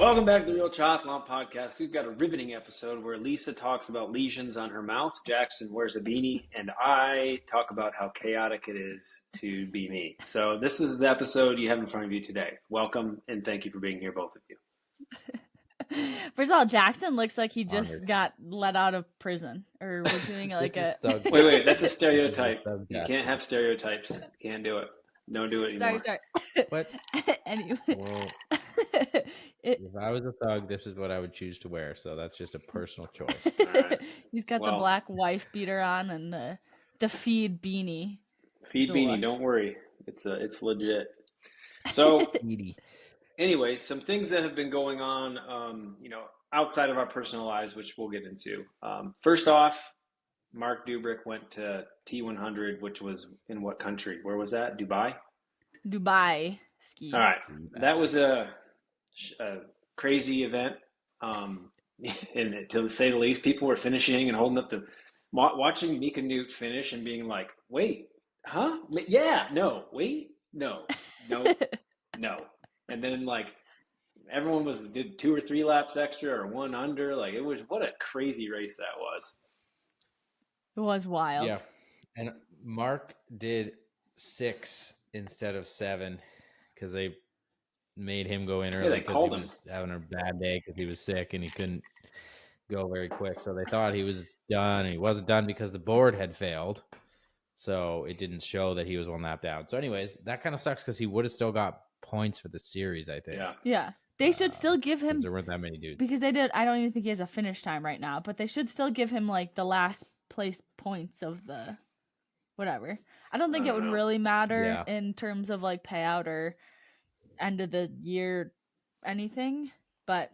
Welcome back to the Real Triathlon Podcast. We've got a riveting episode where Lisa talks about lesions on her mouth, Jackson wears a beanie, and I talk about how chaotic it is to be me. So this is the episode you have in front of you today. Welcome, and thank you for being here, both of you. First of all, Jackson looks like he just got let out of prison, or we're doing like a. Wait, that's a stereotype. You can't have stereotypes. You can't do it. Don't do it anymore. Sorry. What? Anyway. Well, if I was a thug, this is what I would choose to wear. So that's just a personal choice. Right. He's got the black wife beater on and the feed beanie. Feed beanie. Don't worry, it's legit. So, anyways, some things that have been going on, outside of our personal lives, which we'll get into. First off, Mark Dubrick went to T100, which was in what country? Where was that? Dubai ski. All right. That was a crazy event. And to say the least, people were finishing and holding up watching Mika Newt finish and being like, wait, huh? Yeah, no, wait, no. No. And then everyone did 2 or 3 laps extra or 1 under. What a crazy race that was. It was wild. Yeah. And Mark did 6 instead of 7 because they made him go in early because he was having a bad day because he was sick and he couldn't go very quick. So they thought he was done, and he wasn't done because the board had failed. So it didn't show that he was 1 lap down. So anyways, that kind of sucks because he would have still got points for the series, I think. Yeah. They should still give him, there weren't that many dudes. Because they did. I don't even think he has a finish time right now, but they should still give him the last place points of the whatever. I don't think it would really matter in terms of payout or end of the year anything, but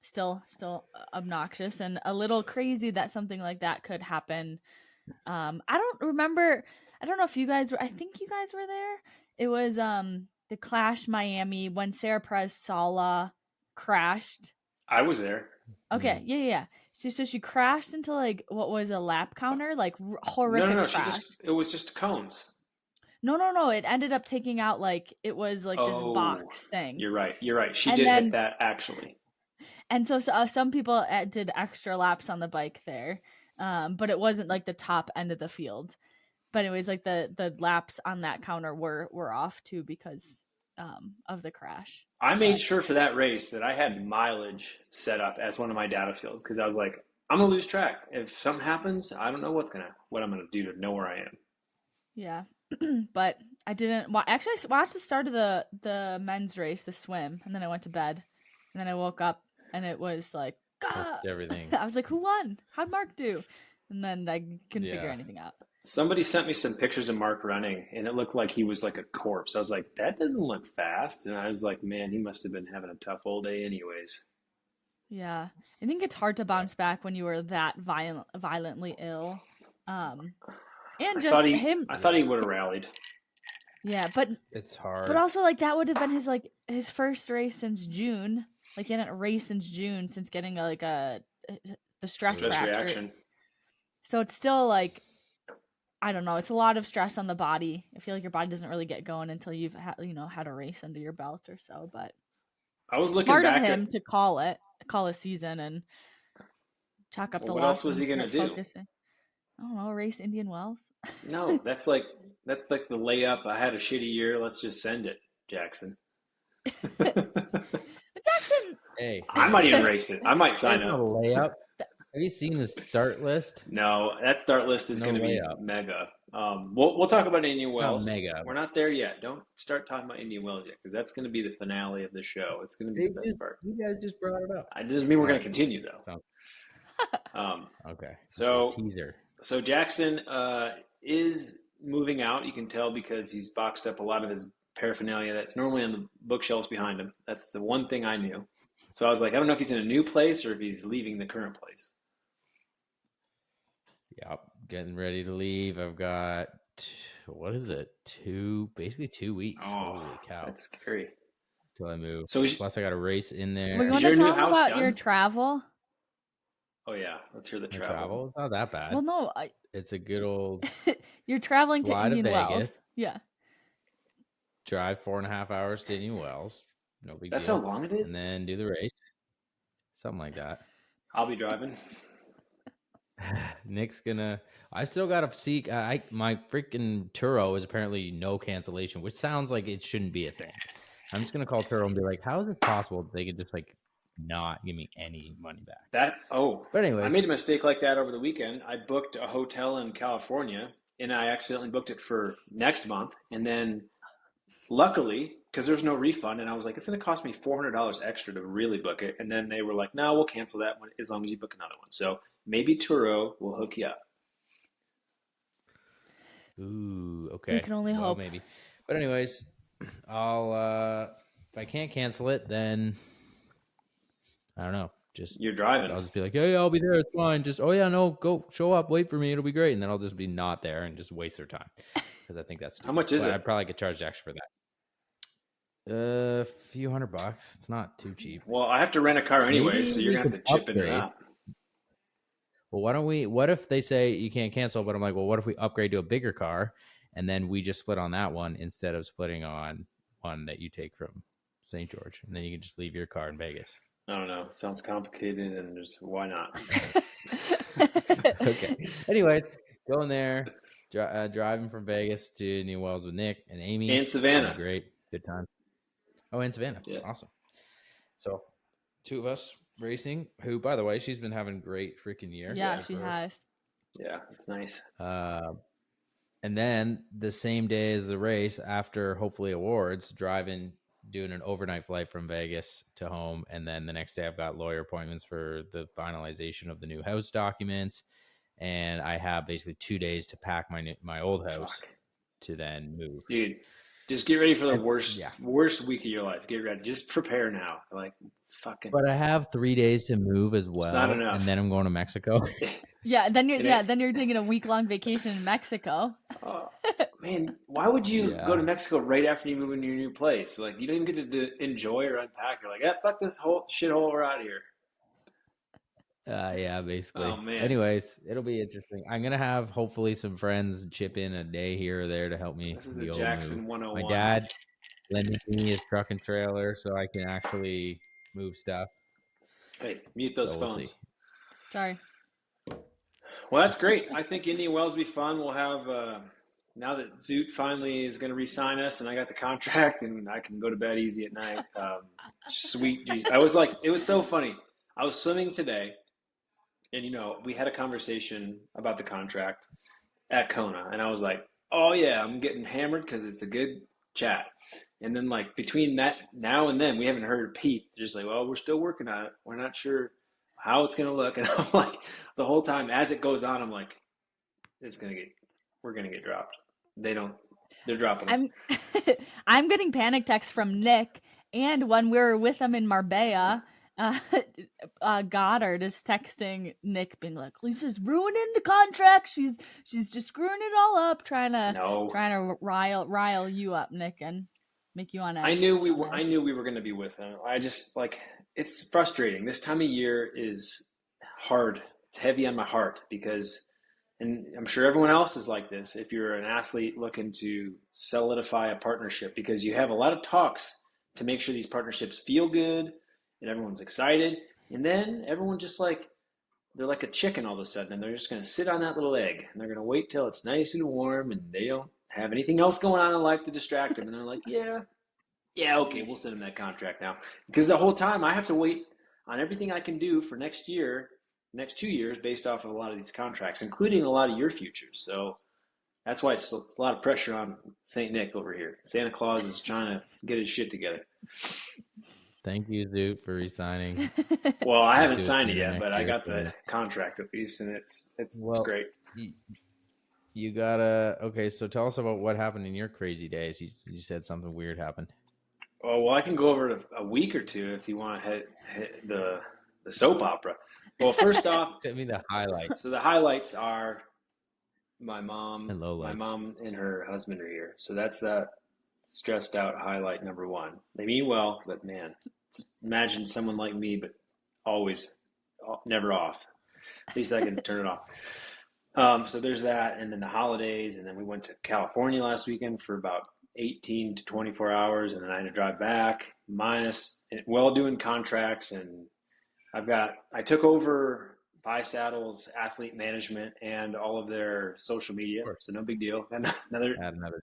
still obnoxious and a little crazy that something like that could happen. I don't know if you guys were, I think you guys were there. It was the Clash Miami when Sarah Perez Sala crashed. I was there. Okay, yeah. So she crashed into what was a lap counter, horrific. No. Crash. It was just cones. No. It ended up taking out it was this box thing. You're right. She did hit that actually. And so some people did extra laps on the bike there, but it wasn't the top end of the field. But anyways, the laps on that counter were off too because of the crash. I made sure for that race that I had mileage set up as one of my data fields because I was like, I'm gonna lose track. If something happens, I don't know what I'm gonna do to know where I am. Yeah, but I didn't. Actually, I watched the start of the men's race, the swim, and then I went to bed, and then I woke up and it was everything. I was like, who won? How'd Mark do? And then I couldn't figure anything out. Somebody sent me some pictures of Mark running, and it looked like he was like a corpse. I was like, that doesn't look fast. And I was like, man, he must have been having a tough old day anyways. Yeah. I think it's hard to bounce back when you were that violently ill. And I thought he would have rallied. Yeah, but it's hard. But also, that would have been his first race since June. He hadn't raced since June since getting the stress fracture. Reaction. So it's still I don't know. It's a lot of stress on the body. I feel like your body doesn't really get going until you've had a race under your belt or so. But I was looking smart back of him to call a season and chalk up the what loss. Else was he gonna do? Focusing. I don't know. Race Indian Wells. No, that's the layup. I had a shitty year. Let's just send it, Jackson. Jackson. Hey, I might even race it. I might sign up. A layup. Have you seen the start list? No, that start list is going to be mega. We'll talk about Indian Wells. Mega. We're not there yet. Don't start talking about Indian Wells yet, because that's going to be the finale of the show. It's going to be the best part. You guys just brought it up. It doesn't mean we're going to continue though. Okay. So teaser. So Jackson is moving out. You can tell because he's boxed up a lot of his paraphernalia that's normally on the bookshelves behind him. That's the one thing I knew. So I was like, I don't know if he's in a new place or if he's leaving the current place. Yep, getting ready to leave. I've got, basically 2 weeks. Oh, holy cow. That's scary. Till I move. So plus I got a race in there. We want to talk about your travel? Oh yeah, let's hear the travel. Travel? It's not that bad. Well, no. It's a good old... You're traveling to Indian Wells. Yeah. Drive 4.5 hours to Indian Wells. No big That's deal. how long it is? And then do the race. Something like that. I'll be driving. Nick's gonna. I still gotta see. My freaking Turo is apparently no cancellation, which sounds like it shouldn't be a thing. I'm just gonna call Turo and be like, "How is it possible they could just like not give me any money back?" But anyways, I made a mistake like that over the weekend. I booked a hotel in California, and I accidentally booked it for next month, and then luckily, because there's no refund, and I was like, it's going to cost me $400 extra to really book it. And then they were like, no, we'll cancel that one as long as you book another one. So maybe Turo will hook you up. Ooh, okay. We can only hope. Maybe. But anyways, I'll if I can't cancel it, then I don't know. Just you're driving. I'll just be like, hey, I'll be there. It's fine. Just go show up, wait for me. It'll be great. And then I'll just be not there and just waste their time because I think that's stupid. How much is it? I'd probably get charged extra for that. A few $100. It's not too cheap. Well, I have to rent a car anyway, so you're gonna have to chip into that. Well, what if they say you can't cancel, but I'm like, well, what if we upgrade to a bigger car and then we just split on that one instead of splitting on one that you take from St. George, and then you can just leave your car in Vegas? I don't know. It sounds complicated, and just why not? Okay. Anyways, going there, driving from Vegas to New Orleans with Nick and Amy and Savannah. Great, good time. Oh, and Savannah. Yeah. Awesome. So, two of us racing, who, by the way, she's been having a great freaking year. Yeah, she has. Yeah, it's nice. And then the same day as the race, after hopefully awards, doing an overnight flight from Vegas to home. And then the next day I've got lawyer appointments for the finalization of the new house documents. And I have basically 2 days to pack my old house to then move. Dude, just get ready for the worst week of your life. Get ready. Just prepare now. Like fucking. But I have 3 days to move as well. It's not enough. And then I'm going to Mexico. Then you're taking a week-long vacation in Mexico. Man, why would you go to Mexico right after you move into your new place? Like, you don't even get to enjoy or unpack. You're like, fuck this whole shithole, we're out of here. Yeah, basically. Oh, man. Anyways, it'll be interesting. I'm going to have hopefully some friends chip in a day here or there to help me. This is a Jackson 101. My dad lending me his truck and trailer so I can actually move stuff. Hey, mute those phones. Sorry. Well, that's great. I think Indian Wells will be fun. We'll have, now that Zoot finally is going to re-sign us and I got the contract and I can go to bed easy at night. Sweet. Geez. I was like, it was so funny. I was swimming today and, we had a conversation about the contract at Kona. And I was like, oh, yeah, I'm getting hammered because it's a good chat. And then, like, between that now and then, we haven't heard a peep. They're just like, well, we're still working on it. We're not sure how it's going to look. And I'm like, the whole time as it goes on, I'm like, we're going to get dropped. They're dropping us. I'm getting panic texts from Nick. And when we were with him in Marbella, Goddard is texting Nick being like, Lisa's ruining the contract. She's just screwing it all up, trying to rile you up, Nick, and make you on edge. I knew we were going to be with him. I just it's frustrating. This time of year is hard. It's heavy on my heart because, and I'm sure everyone else is like this, if you're an athlete looking to solidify a partnership, because you have a lot of talks to make sure these partnerships feel good and everyone's excited. And then everyone just they're like a chicken all of a sudden, and they're just going to sit on that little egg and they're going to wait till it's nice and warm and they don't have anything else going on in life to distract them. And they're like, yeah, okay, we'll send them that contract now. Because the whole time I have to wait on everything I can do for next 2 years based off of a lot of these contracts, including a lot of your futures. So that's why it's a lot of pressure on St. Nick over here. Santa Claus is trying to get his shit together. Thank you, Zoot, for re-signing. Well, I haven't signed it yet, but I got the contract at least, and it's great. You gotta, okay, so tell us about what happened in your crazy days. You said something weird happened. Oh, well, I can go over a week or two if you want to hit the soap opera. Well, first off, send me the highlights. So the highlights are my mom and lowlights. My mom and her husband are here. So that's that stressed out highlight number one. They mean well, but man, imagine someone like me, but always never off. At least I can turn it off. So there's that, and then the holidays, and then we went to California last weekend for about 18 to 24 hours, and then I had to drive back, minus well doing contracts, and I took over Saddle's athlete management and all of their social media, so no big deal. Got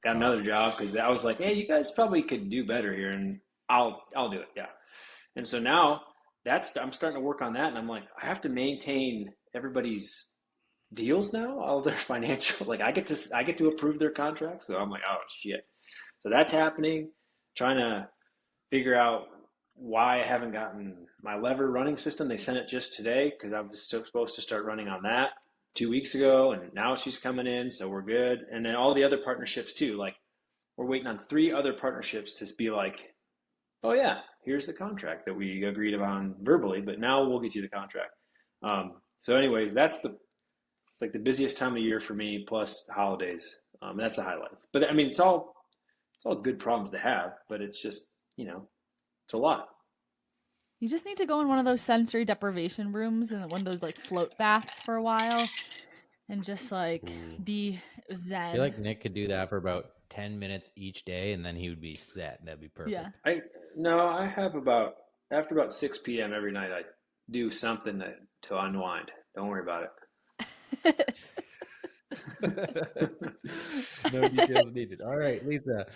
another job because I was like, hey, you guys probably could do better here, and I'll do it, yeah. And so now I'm starting to work on that, and I'm like, I have to maintain everybody's deals now, all their financial, like I get to approve their contracts, so I'm like, oh shit. So that's happening. Trying to figure out why I haven't gotten my lever running system. They sent it just today because I was supposed to start running on that 2 weeks ago, and now she's coming in, so we're good. And then all the other partnerships too. Like we're waiting on 3 other partnerships to be like, oh yeah, here's the contract that we agreed upon verbally, but now we'll get you the contract. So anyways, it's like the busiest time of year for me, plus holidays. That's the highlights. But I mean, it's all good problems to have, but it's just, it's a lot. You just need to go in one of those sensory deprivation rooms and one of those like float baths for a while and just like be zen. I feel like Nick could do that for about 10 minutes each day and then he would be set. That'd be perfect. Yeah. I have after about 6 p.m. every night, I do something to unwind. Don't worry about it. No details needed. All right, Lisa.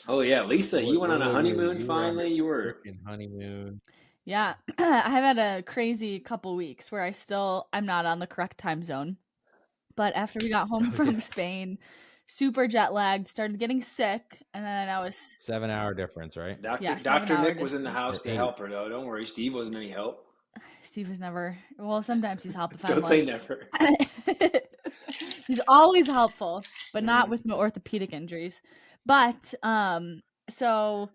Oh yeah, Lisa, you went on a honeymoon finally. You were honeymoon. Yeah, I have had a crazy couple weeks where I'm not on the correct time zone. But after we got home from Spain, super jet lagged, started getting sick, and then I was 7-hour difference, right? Dr. Nick was in the house to help her though. Don't worry, Steve wasn't any help. Steve was never. Well, sometimes he's helpful. Don't say never. He's always helpful, but not with my orthopedic injuries. But so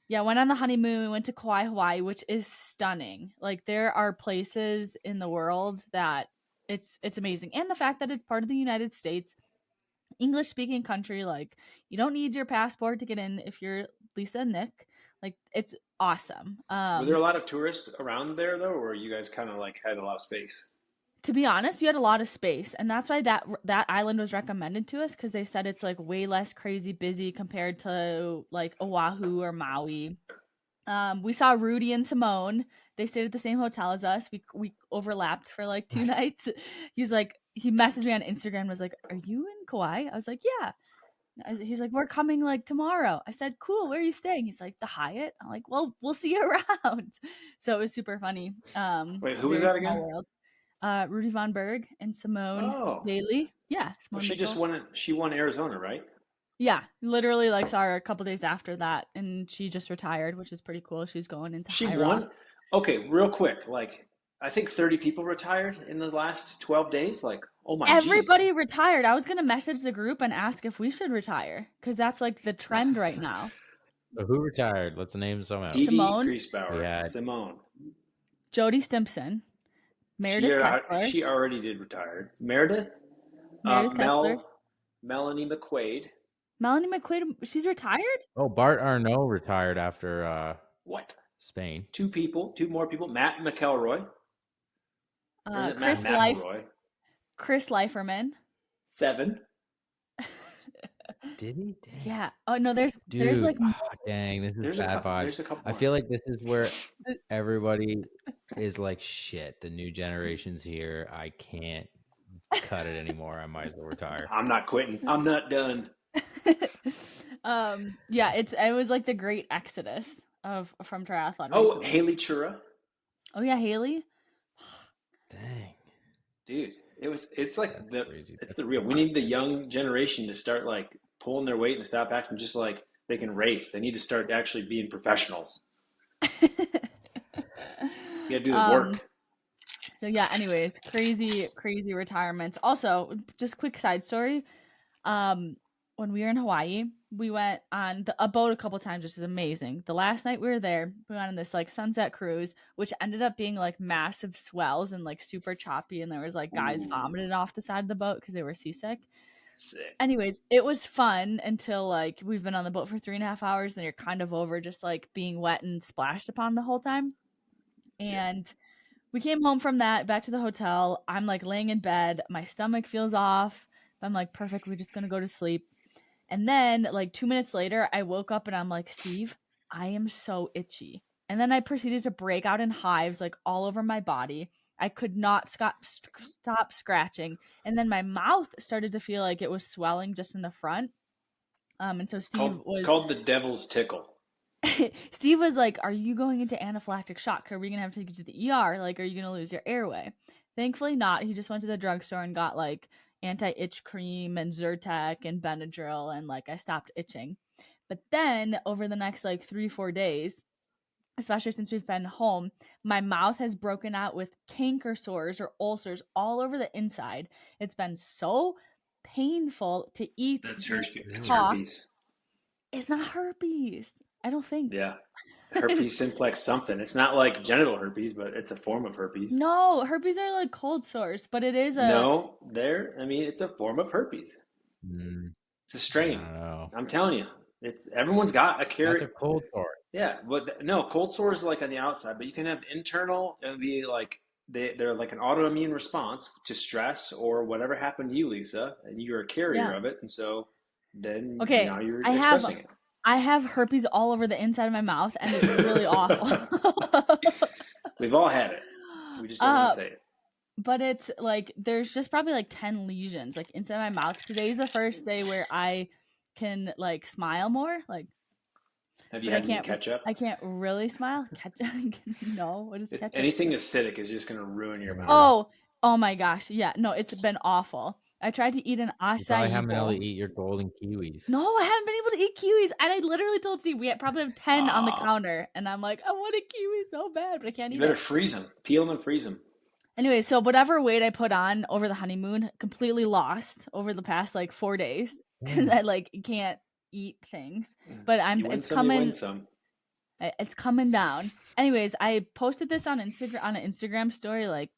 yeah, went on the honeymoon. We went to Kauai, Hawaii, which is stunning. Like there are places in the world that it's amazing, and the fact that it's part of the United States, English speaking country. Like you don't need your passport to get in if you're Lisa and Nick. Like it's awesome. Were there a lot of tourists around there though, or you guys kind of like had a lot of space? To be honest, you had a lot of space, and that's why that island was recommended to us, because they said it's like way less crazy busy compared to like Oahu or Maui. We saw Rudy and Simone. They stayed at the same hotel as us. We overlapped for like 2 nights. He messaged me on Instagram and was like, "Are you in Kauai?" I was like, "Yeah." He's like, "We're coming like tomorrow." I said, "Cool. Where are you staying?" He's like, "The Hyatt." I'm like, "Well, we'll see you around." So it was super funny. Wait, who was that again? World. Rudy Von Berg and Simone Daly. Yeah. She won Arizona, right? Yeah. Literally like saw her a couple days after that, and she just retired, which is pretty cool. She's going into She won? Rock. Okay, real quick. Like, I think 30 people retired in the last 12 days. Like, oh my Everybody retired. I was going to message the group and ask if we should retire, because that's like the trend right now. So who retired? Let's name some out. Simone. Griesbauer. Yeah. Simone. Jody Stimpson. Meredith Kessler. She already did retire. Meredith Kessler. Melanie McQuaid. Melanie McQuaid, she's retired? Oh, Bart Arnault retired after what? Spain. 2 more people. Matt McElroy. Chris Leiferman. 7. Did he? Dang. Yeah. Oh no, there's like dang, this is bad vibes. I feel like this is where everybody is like, shit, the new generation's here. I can't cut it anymore. I might as well retire. I'm not quitting. I'm not done. Yeah, it was like the great exodus from triathlon. Oh, recently. Haley Chura. Oh yeah, Haley. Dang. Dude, it's like it's the real. We need the young generation to start like pulling their weight and stop acting just like they can race. They need to start actually being professionals. You gotta do the work. So yeah, anyways, crazy retirements. Also, just quick side story. When we were in Hawaii, we went on a boat a couple times, which is amazing. The last night we were there, we went on this like sunset cruise, which ended up being like massive swells and like super choppy, and there was like guys vomited off the side of the boat because they were seasick. Sick. Anyways, it was fun until like we've been on the boat for 3.5 hours, and you're kind of over just like being wet and splashed upon the whole time. And we came home from that, back to the hotel. I'm like laying in bed, my stomach feels off. I'm like, perfect, we're just gonna go to sleep. And then like 2 minutes later, I woke up and I'm like, Steve, I am so itchy. And then I proceeded to break out in hives like all over my body. I could not stop scratching. And then my mouth started to feel like it was swelling just in the front. And so It's called the devil's tickle. Steve was like, "Are you going into anaphylactic shock? Are we going to have to take you to the ER? Like, are you going to lose your airway?" Thankfully not. He just went to the drugstore and got like anti-itch cream and Zyrtec and Benadryl, and like I stopped itching. But then over the next like 3-4 days, especially since we've been home, my mouth has broken out with canker sores or ulcers all over the inside. It's been so painful to eat. That's herpes. It's not herpes, I don't think. Yeah. Herpes simplex something. It's not like genital herpes, but it's a form of herpes. No, herpes are like cold sores, but it is it's a form of herpes. It's a strain. I'm telling you. Everyone's got a carrier. That's a cold sore. Yeah, but no, cold sores is like on the outside, but you can have internal. It'll be like they're like an autoimmune response to stress or whatever happened to you, Lisa, and you're a carrier of it, and so then now you're expressing it. I have herpes all over the inside of my mouth, and it's really awful. We've all had it. We just don't want to say it. But it's like there's just probably like 10 lesions like inside my mouth. Today's the first day where I can like smile more. Like, have you had any ketchup? I can't really smile. Ketchup? No. What is ketchup? Anything acidic is just going to ruin your mouth. Oh my gosh. Yeah. No, it's been awful. I tried to eat an acai. You haven't been able to eat your golden kiwis. No, I haven't been able to eat kiwis. And I literally told Steve we probably have 10 on the counter. And I'm like, I want a kiwi so bad, but I can't eat it. You better freeze them. Peel them and freeze them. Anyway, so whatever weight I put on over the honeymoon, completely lost over the past like 4 days because I like can't eat things. But it's coming. It's coming down. Anyways, I posted this on Instagram on an Instagram story, like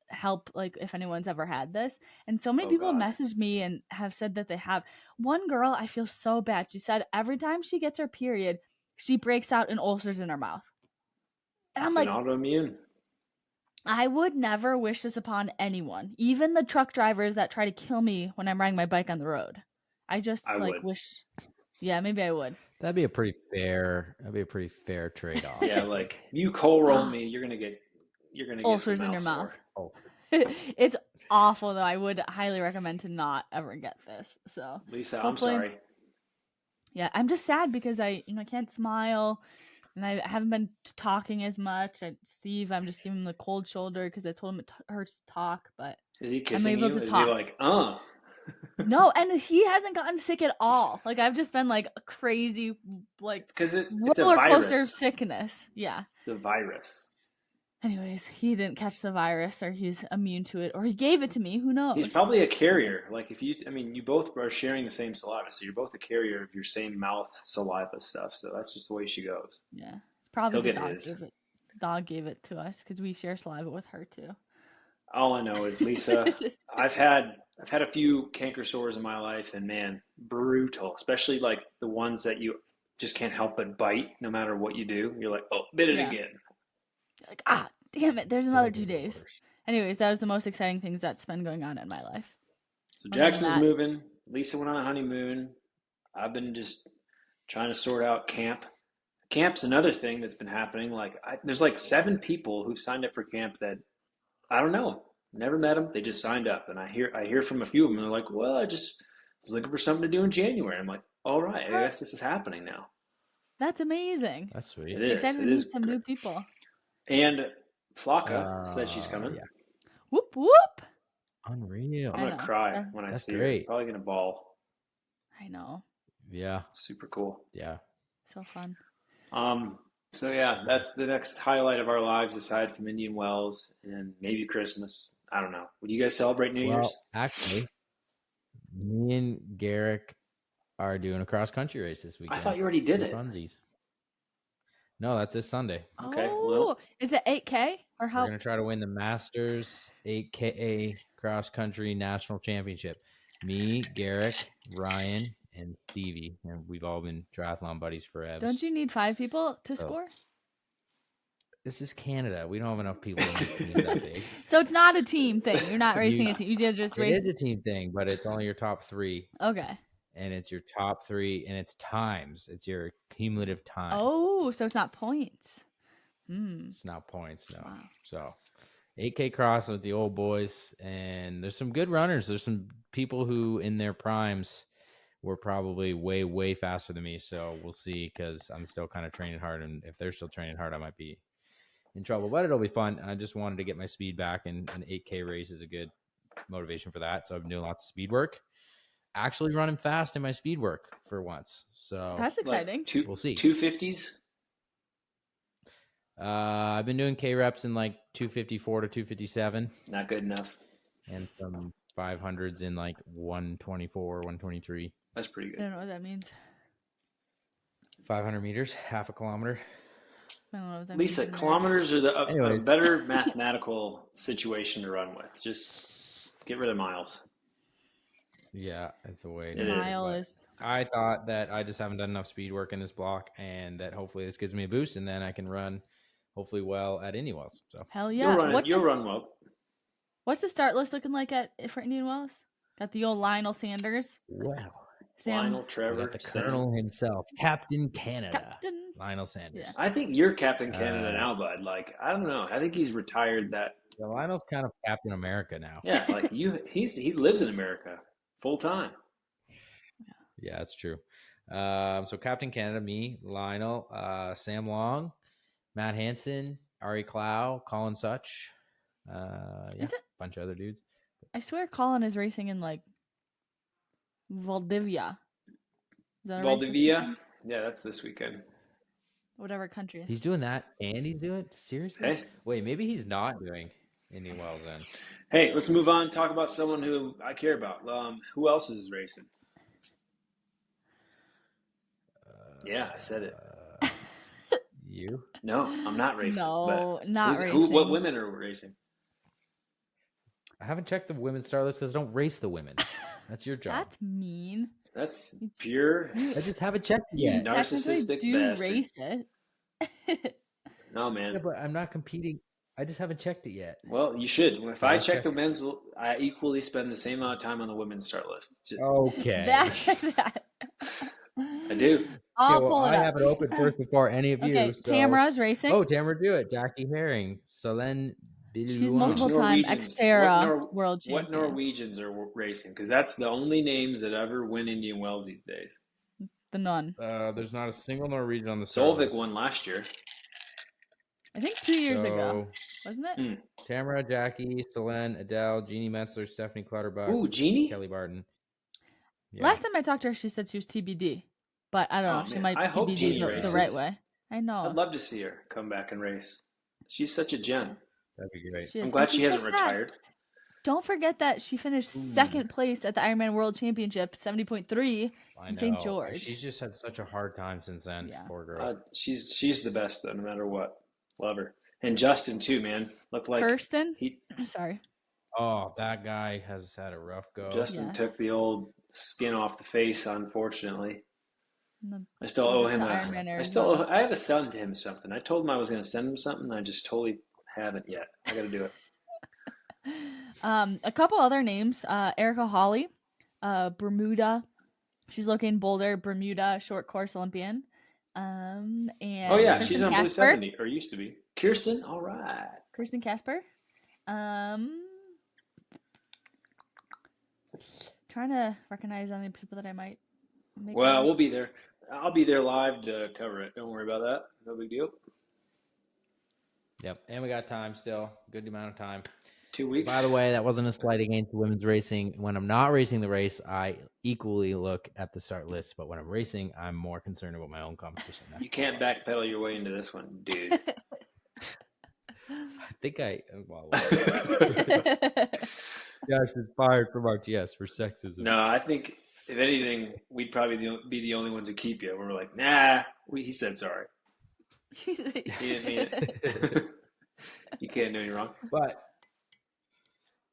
help, like if anyone's ever had this, and so many people messaged me and have said that they have. One girl, I feel so bad. She said every time she gets her period, she breaks out in ulcers in her mouth, and I'm like, autoimmune. I would never wish this upon anyone, even the truck drivers that try to kill me when I'm riding my bike on the road. I wish. Yeah, maybe I would. That'd be a pretty fair trade-off. Yeah, like you coal roll me, you're gonna get ulcers in your mouth. It's awful though. I would highly recommend to not ever get this. So Lisa, I'm sorry. Yeah, I'm just sad because I can't smile. And I haven't been talking as much. Steve, I'm just giving him the cold shoulder because I told him it hurts to talk. But is he kissing you? Is he like, No, and he hasn't gotten sick at all. Like I've just been like a crazy, like because it's roller coaster of sickness. Yeah, it's a virus. Anyways, he didn't catch the virus, or he's immune to it, or he gave it to me. Who knows? He's probably a carrier. Like you both are sharing the same saliva, so you're both a carrier of your same mouth saliva stuff. So that's just the way she goes. Yeah, it's probably the dog gave it. Dog gave it to us because we share saliva with her too. All I know is, Lisa, I've had a few canker sores in my life, and man, brutal. Especially like the ones that you just can't help but bite, no matter what you do. You're like, bit it again. Like, damn it, there's another 2 days. Anyways, that was the most exciting things that's been going on in my life. So Jackson's moving. Lisa went on a honeymoon. I've been just trying to sort out camp. Camp's another thing that's been happening. Like there's like 7 people who've signed up for camp that I don't know. Never met them. They just signed up. And I hear from a few of them. They're like, well, I just was looking for something to do in January. I'm like, all right, I guess this is happening now. That's amazing. That's sweet. It is. Excited to meet some new people. And Flocka said she's coming. Yeah. Whoop, whoop. Unreal. I'm going to cry when I see her. Probably going to bawl. I know. Yeah. Super cool. Yeah. So fun. So yeah, that's the next highlight of our lives aside from Indian Wells and maybe Christmas. I don't know. Would you guys celebrate New Year's? Actually, me and Garrick are doing a cross-country race this weekend. I thought you already did it. Funsies. No, that's this Sunday. Okay. Well, is it 8K or how? We're going to try to win the Masters 8K cross-country national championship. Me, Garrick, Ryan, and Stevie, and we've all been triathlon buddies forever. Don't you need 5 people to score? This is Canada. We don't have enough people in this team that big. So it's not a team thing. You're not racing a team. You just race. It is a team thing, but it's only your top 3. Okay. and it's your top 3, and it's times. It's your cumulative time. Oh, so it's not points. It's not points, no. Wow. So 8K cross with the old boys, and there's some good runners. There's some people who in their primes were probably way, way faster than me. So we'll see, because I'm still kind of training hard, and if they're still training hard, I might be in trouble. But it'll be fun. I just wanted to get my speed back, and an 8K race is a good motivation for that. So I've been doing lots of speed work. Actually running fast in my speed work for once. So that's exciting. Like we'll see. 250s? I've been doing K reps in like 254 to 257. Not good enough. And some 500s in like 124, 123. That's pretty good. I don't know what that means. 500 meters, half a kilometer. I don't know what that Lisa, means. kilometers are a better mathematical situation to run with. Just get rid of miles. Yeah, it's a way. I thought that I just haven't done enough speed work in this block, and that hopefully this gives me a boost, and then I can run hopefully well at Indian Wells. So hell yeah, you'll run well. What's the start list looking like for Indian Wells? Got the old Lionel Sanders. Wow. Lionel, Trevor, the Colonel himself, Captain Canada, Lionel Sanders. Yeah. I think you're Captain Canada now, bud. Like, I don't know. I think he's retired that. Yeah, Lionel's kind of Captain America now. Yeah, like he lives in America full time. Yeah, that's true. So Captain Canada, me, Lionel, Sam Long, Matt Hansen, Ari Clow, Colin Such, a bunch of other dudes. I swear Colin is racing in like Valdivia. Valdivia? Yeah, that's this weekend. Whatever country. He's doing that, and he's doing it? Seriously? Hey. Wait, maybe he's not doing Indian Wells then. Hey, let's move on. Talk about someone who I care about. Who else is racing? Yeah, I said it. You? No, I'm not racing. No, not racing. What women are racing? I haven't checked the women's start list because I don't race the women. That's your job. That's mean. That's pure. I just haven't checked it yet. Narcissistic bastard. Race it. No, man. Yeah, but I'm not competing. I just haven't checked it yet. Well, you should. If I check the men's, I equally spend the same amount of time on the women's start list. Okay. I do. I'll pull it up. I have it open first before any of you. Okay, so. Tamara's racing. Oh, Tamara, do it. Jackie Herring. Solen. She's multiple-time Xterra world champion. What Norwegians are racing? Because that's the only names that ever win Indian Wells these days. The none. There's not a single Norwegian on the Solvik won last year. I think 2 years ago. Wasn't it? Tamara, Jackie, Solen, Adele, Jeannie Metzler, Stephanie Clutterbuck. Ooh, Jeannie? Kelly Barton. Yeah. Last time I talked to her, she said she was TBD. But I don't know. She might TBD the right way. I know. I'd love to see her come back and race. She's such a gem. That'd be great. I'm glad she hasn't retired. Don't forget that she finished second place at the Ironman World Championship, 70.3 in St. George. She's just had such a hard time since then. Yeah. Poor girl. She's the best, though, no matter what. Love her. And Justin, too, man. Looked like Kirsten? Sorry. Oh, that guy has had a rough go. Justin took the old skin off the face, unfortunately. I still owe him I had to send him something. I told him I was going to send him something. I just totally haven't yet. I got to do it. A couple other names. Erica Hawley, Bermuda. She's located in Boulder, Bermuda short course Olympian. And Kirsten she's on Blue 70 or used to be. Kirsten, all right. Kirsten Casper. Trying to recognize any people that I might make. Well, we'll be there. I'll be there live to cover it. Don't worry about that. No big deal. Yep, and we got time still. Good amount of time. 2 weeks. By the way, that wasn't a slight against women's racing. When I'm not racing the race, I equally look at the start list. But when I'm racing, I'm more concerned about my own competition. You can't backpedal your way into this one, dude. I think Josh is fired from RTS for sexism. No, I think if anything, we'd probably be the only ones who keep you. We're like, nah. He said sorry. He didn't mean it. You can't do any wrong. But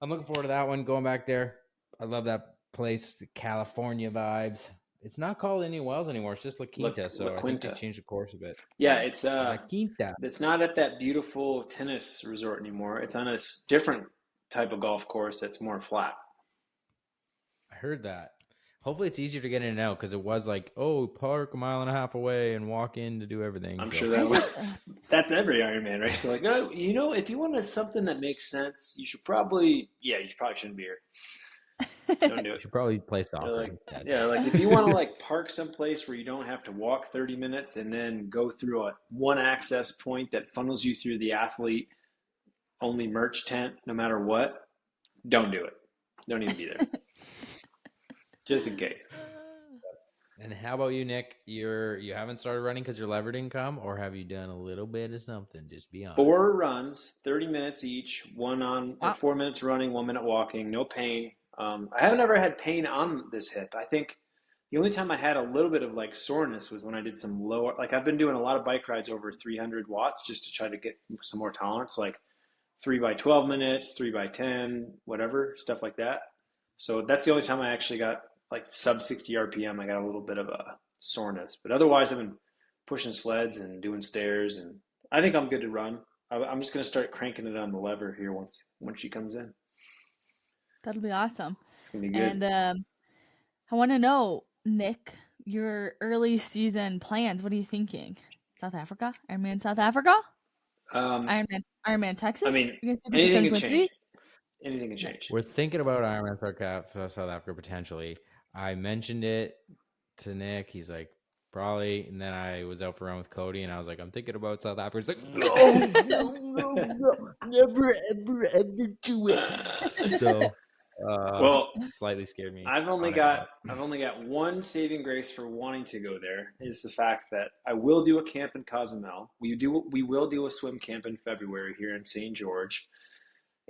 I'm looking forward to that one. Going back there, I love that place. The California vibes. It's not called Indian Wells anymore. It's just La Quinta. I think they changed the course a bit. Yeah, it's La Quinta. It's not at that beautiful tennis resort anymore. It's on a different type of golf course that's more flat. I heard that. Hopefully it's easier to get in and out because it was like, oh, park a mile and a half away and walk in to do everything. I'm sure that that's every Ironman, right? So like, oh, if you wanted something that makes sense, you probably shouldn't be here. Don't do it. You should probably play soccer. Like, like if you want to like park someplace where you don't have to walk 30 minutes and then go through one access point that funnels you through the athlete only merch tent, no matter what, don't do it. Don't even be there. Just in case. And how about you, Nick? You haven't started running because your lever didn't come, or have you done a little bit of something? Just be honest. 4 runs, 30 minutes each, 4 minutes running, 1 minute walking, no pain. I haven't ever had pain on this hip. I think the only time I had a little bit of like soreness was when I did some lower, like I've been doing a lot of bike rides over 300 watts just to try to get some more tolerance, like 3 by 12 minutes, 3 by 10, whatever, stuff like that. So that's the only time I actually got like sub 60 RPM. I got a little bit of a soreness, but otherwise I've been pushing sleds and doing stairs, and I think I'm good to run. I'm just going to start cranking it on the lever here once she comes in. That'll be awesome. It's going to be good. And I want to know, Nick, your early season plans. What are you thinking? South Africa? Ironman South Africa? Ironman Texas? I mean, anything can change. Anything can change. We're thinking about Ironman South Africa potentially. I mentioned it to Nick. He's like, probably. And then I was out for a run with Cody, and I was like, I'm thinking about South Africa. He's like, no, never, ever do it. So, slightly scared me. I've only got one saving grace for wanting to go there, is the fact that I will do a camp in Cozumel. We will do a swim camp in February here in St. George,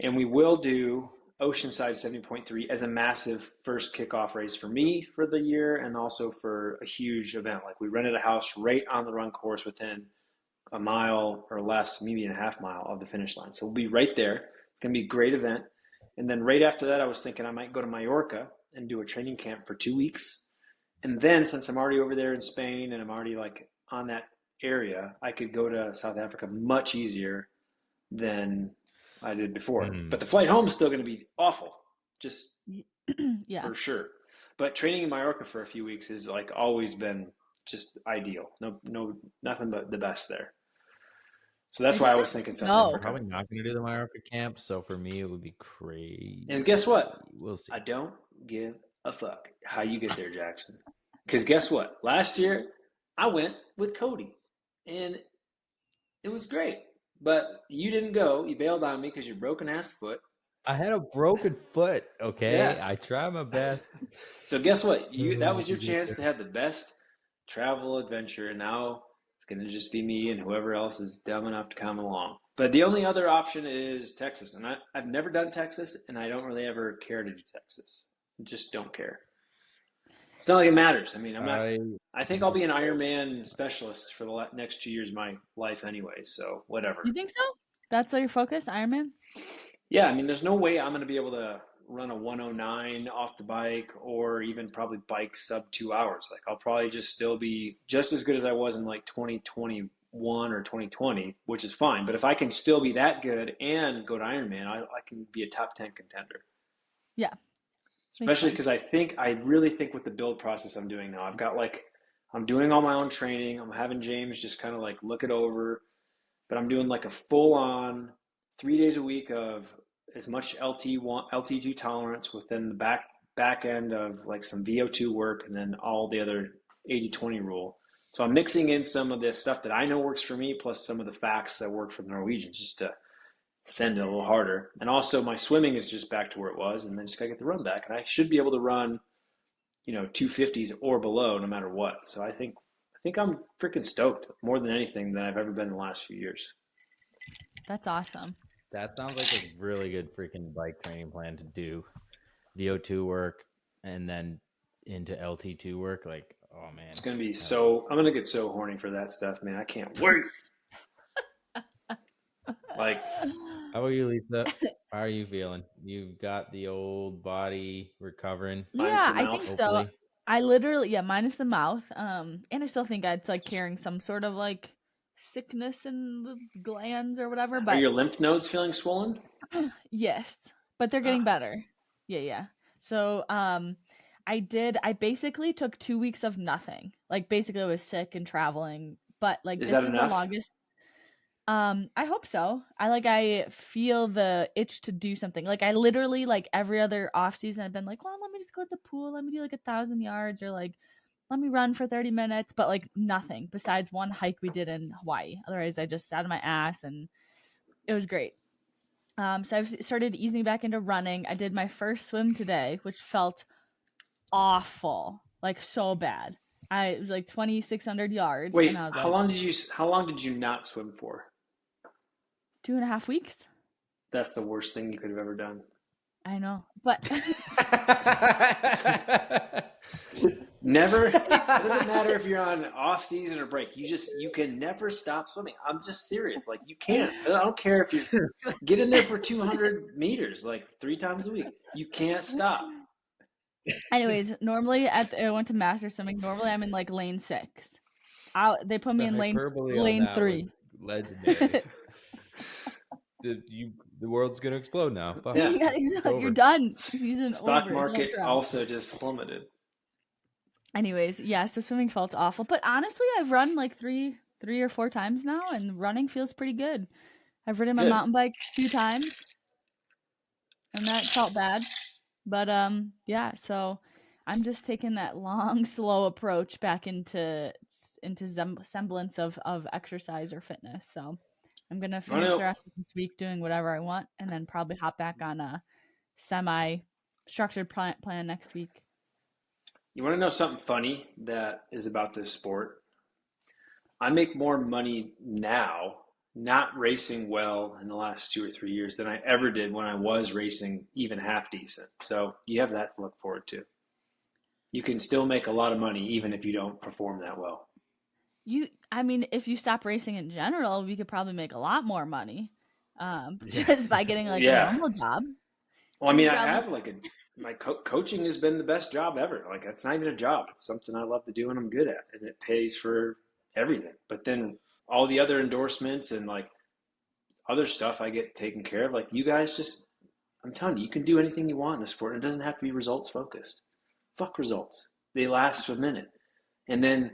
and we will do Oceanside 70.3 as a massive first kickoff race for me for the year, and also for a huge event. Like we rented a house right on the run course within a mile or less, maybe a half mile of the finish line. So we'll be right there. It's going to be a great event. And then right after that, I was thinking I might go to Mallorca and do a training camp for 2 weeks. And then since I'm already over there in Spain and I'm already like on that area, I could go to South Africa much easier than I did before. But the flight home is still going to be awful, just for sure. But training in Mallorca for a few weeks has like always been just ideal. No, nothing but the best there. So that's why I was thinking South Africa. I'm probably not going to do the Mallorca camp. So for me, it would be crazy. And guess what? We'll see. I don't give a fuck how you get there, Jackson. Because guess what? Last year, I went with Cody, and it was great. But you didn't go. You bailed on me because your broken ass foot. I had a broken foot, okay? Yeah. I tried my best. So guess what? That was your chance to have the best travel adventure, and now it's going to just be me and whoever else is dumb enough to come along. But the only other option is Texas, and I've never done Texas, and I don't really ever care to do Texas. I just don't care. It's not like it matters. I mean, I think I'll be an Ironman specialist for the next 2 years of my life anyway, so whatever. You think so? That's your focus, Ironman? Yeah, I mean, there's no way I'm going to be able to run a 109 off the bike or even probably bike sub 2 hours. Like I'll probably just still be just as good as I was in like 2021 or 2020, which is fine. But if I can still be that good and go to Ironman, I can be a top 10 contender. Yeah. Especially because I really think with the build process I'm doing now, I'm doing all my own training. I'm having James just kind of like look it over, but I'm doing like a full on 3 days a week of as much LT2 tolerance within the back end of like some VO2 work, and then all the other 80-20 rule. So I'm mixing in some of this stuff that I know works for me, plus some of the facts that work for the Norwegians, just to send it a little harder. And also my swimming is just back to where it was, and then just gotta get the run back. And I should be able to run, 250s or below no matter what. So I think I'm freaking stoked more than anything that I've ever been in the last few years. That's awesome. That sounds like a really good freaking bike training plan to do. VO2 work and then into LT2 work. Like, oh man. It's going to be I'm going to get so horny for that stuff, man. I can't wait. Like, how about you, Lisa? How are you feeling? You've got the old body recovering. Yeah, I think so. I literally, minus the mouth. And I still think it's like carrying some sort of like sickness in the glands or whatever. But are your lymph nodes feeling swollen? Yes, but they're getting better. Yeah. So I basically took 2 weeks of nothing. Like basically I was sick and traveling, but like Is this that is enough? the longest. I hope so. I feel the itch to do something. Like I literally like every other off season I've been like, well, let me just go to the pool, let me do like 1,000 yards, or like let me run for 30 minutes, but like nothing besides one hike we did in Hawaii. Otherwise I just sat on my ass and it was great. So I've started easing back into running. I did my first swim today, which felt awful, like so bad. It was like 2,600 yards, and I Wait, was how like, long did you not swim for? 2.5 weeks. That's the worst thing you could have ever done. I know, but never. It doesn't matter if you're on off season or break. You can never stop swimming. I'm just serious. Like you can't. I don't care if you get in there for 200 meters, like 3 times a week. You can't stop. anyways, normally I went to master swimming. Normally I'm in like lane 6. They put me in lane 3. Legendary. The world's gonna explode now. Fuck. Yeah, you're done. Season Stock over. market also just plummeted. Anyways, yeah, so swimming felt awful, but honestly, I've run like three or 4 times now, and running feels pretty good. I've ridden my mountain bike 2 times, and that felt bad, but yeah. So I'm just taking that long, slow approach back into semblance of exercise or fitness. So I'm gonna finish the rest of this week doing whatever I want, and then probably hop back on a semi-structured plan next week. You want to know something funny that is about this sport? I make more money now not racing well in the last 2 or 3 years than I ever did when I was racing even half decent. So you have that to look forward to. You can still make a lot of money even if you don't perform that well. I mean, if you stop racing in general, we could probably make a lot more money just by getting like a normal job. Well, I mean, I have like my coaching has been the best job ever. Like it's not even a job; it's something I love to do and I'm good at, and it pays for everything. But then all the other endorsements and like other stuff I get taken care of. Like you guys, I'm telling you, you can do anything you want in the sport. It doesn't have to be results focused. Fuck results; they last a minute, and then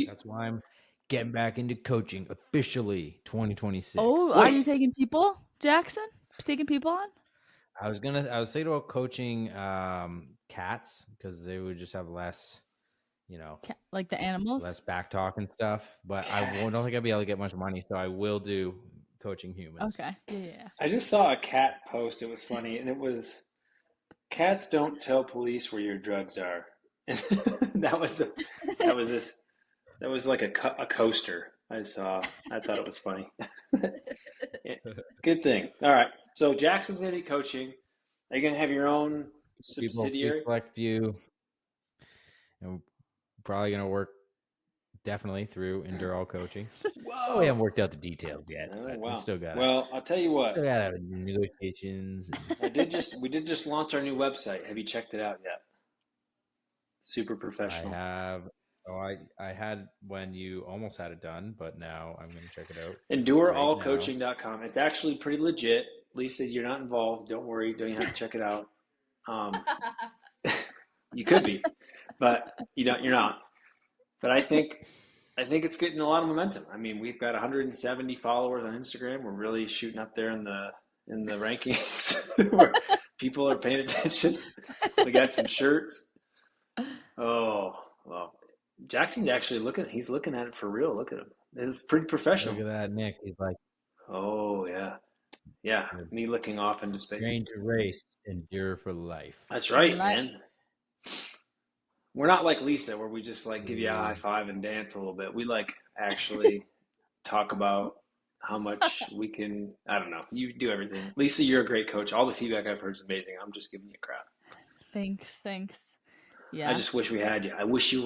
that's why I'm getting back into coaching officially 2026. Oh, are you taking people, Jackson? Taking people on? I was thinking about coaching cats because they would just have less, like the animals, less back talk and stuff. But cats. I don't think I'd be able to get much money, so I will do coaching humans. Okay, yeah. I just saw a cat post. It was funny, and it was, "Cats don't tell police where your drugs are." that was like a coaster I saw. I thought it was funny. Good thing. All right. So Jackson's going to be coaching. Are you going to have your own subsidiary? Select you. And probably going to work definitely through Enduro coaching. Whoa. We haven't worked out the details yet. Oh, wow. We've still got Well, I'll tell you what. Still got to have negotiations. We did just launch our new website. Have you checked it out yet? Super professional. I have. Oh, I had when you almost had it done, but now I'm going to check it out. EndureAllCoaching.com. It's actually pretty legit. Lisa, you're not involved. Don't worry. Don't even have to check it out. You could be, but you're not. But I think it's getting a lot of momentum. I mean, we've got 170 followers on Instagram. We're really shooting up there in the rankings where people are paying attention. We got some shirts. Oh, well. Jackson's actually he's looking at it for real. Look at him. It's pretty professional. Look at that, Nick. He's like, oh, yeah. Yeah, me looking off into space. Train to race, endure for life. That's right, man. We're not like Lisa where we just like give you a high five and dance a little bit. We like actually talk about how much we can. I don't know. You do everything. Lisa, you're a great coach. All the feedback I've heard is amazing. I'm just giving you crap. Thanks. Yeah. I just wish we had you. I wish we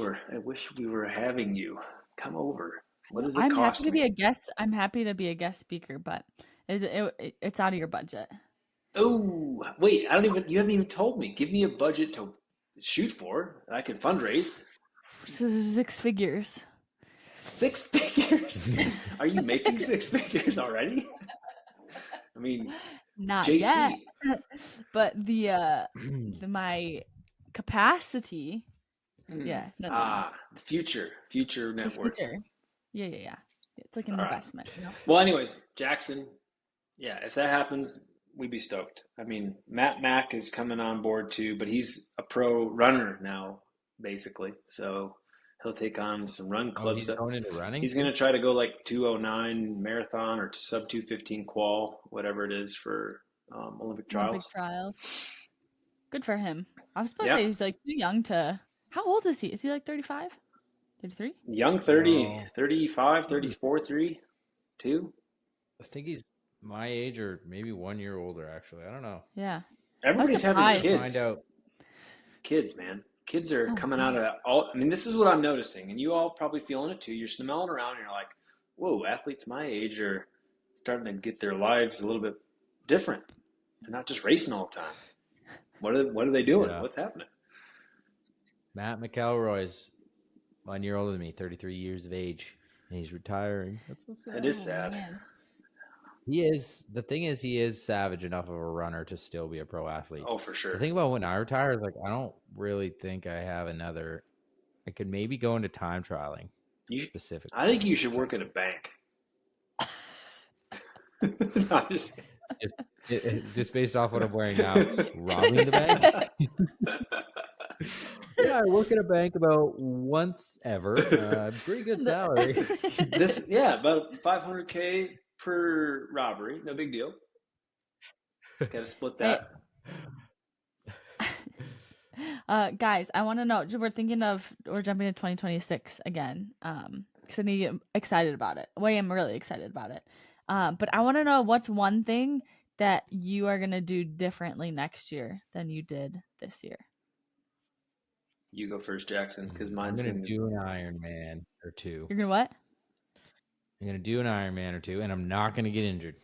were having you come over. What does it cost? I'm happy to be a guest. I'm happy to be a guest speaker, but it's out of your budget. Oh, wait! You haven't even told me. Give me a budget to shoot for. I can fundraise. 6 figures. 6 figures? Are you making 6 figures already? I mean, not JC. yet. But my capacity. Yeah. No. The future net worth. Yeah. It's like an investment. Right. Well, anyways, Jackson. Yeah, if that happens, we'd be stoked. I mean, Matt Mack is coming on board too, but he's a pro runner now, basically. So he'll take on some run club he's stuff. Going into running? He's going to try to go like 209 marathon or sub 215 qual, whatever it is for Olympic trials. Good for him. I was supposed to say he's like too young to. How old is he? Is he like 35? 33? Young 30, 35, 34, 3, 2. I think he's my age or maybe 1 year older, actually. I don't know. Yeah. Everybody's having kids. Find out. Kids, man. Kids are coming out of all. I mean, this is what I'm noticing, and you all probably feeling it too. You're smelling around, and you're like, whoa, athletes my age are starting to get their lives a little bit different. They're not just racing all the time. What are they doing? Yeah. What's happening? Matt McElroy's 1 year older than me, 33 years of age, and he's retiring. That's so sad. It is sad. Man. He is. The thing is, he is savage enough of a runner to still be a pro athlete. Oh, for sure. The thing about when I retire is like I don't really think I have another. I could maybe go into time trialing. Specifically, I think you should work at a bank. No, just based off what I'm wearing now, robbing the bank. Yeah, I work at a bank about once ever. Pretty good salary. About $500K per robbery. No big deal. Got to split that. Guys, I want to know. We're jumping to 2026 again. Because I need to get excited about it. I'm really excited about it. But I want to know what's one thing that you are gonna do differently next year than you did this year. You go first, Jackson, because mine's I'm gonna do an Ironman or two. You're gonna what? I'm gonna do an Ironman or two, and I'm not gonna get injured.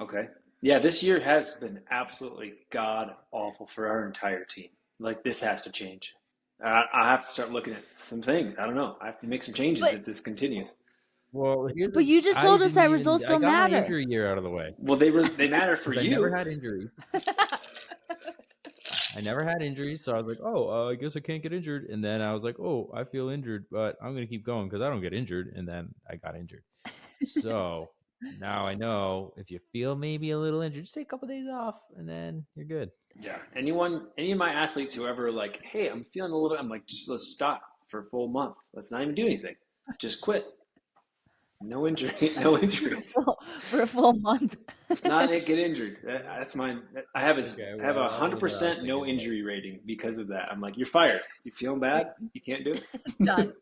Okay. Yeah, this year has been absolutely god awful for our entire team. Like, this has to change. I have to start looking at some things. I don't know. I have to make some changes if this continues. Well, but you just told us that results don't matter. I got my injury year out of the way. Well, they matter for you. I never had injuries. I never had injuries, so I was like, I guess I can't get injured. And then I was like, I feel injured, but I'm going to keep going because I don't get injured. And then I got injured. So now I know if you feel maybe a little injured, just take a couple of days off, and then you're good. Yeah. Any of my athletes who ever like, hey, I'm feeling a little, I'm like, just let's stop for a full month. Let's not even do anything. Just quit. No injuries. For a full month. Let's not get injured. That's mine. I have a 100% no injury rating because of that. I'm like, you're fired. You feeling bad? You can't do it? Done.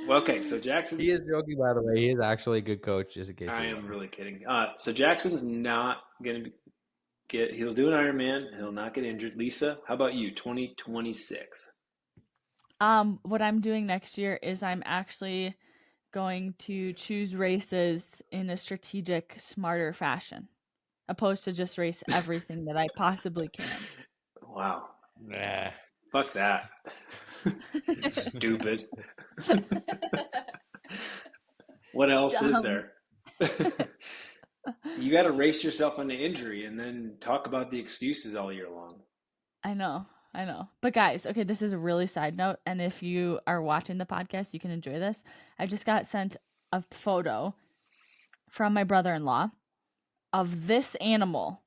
Well, okay, so Jackson. He is joking, by the way. He is actually a good coach, just in case. I am really kidding. So Jackson's not going to he'll do an Ironman. He'll not get injured. Lisa, how about you? 2026. What I'm doing next year is I'm actually going to choose races in a strategic, smarter fashion, opposed to just race everything that I possibly can. Wow. Nah. Fuck that. Stupid. What else is there? You got to race yourself into injury and then talk about the excuses all year long. I know. But guys, okay, this is a really side note. And if you are watching the podcast, you can enjoy this. I just got sent a photo from my brother-in-law of this animal.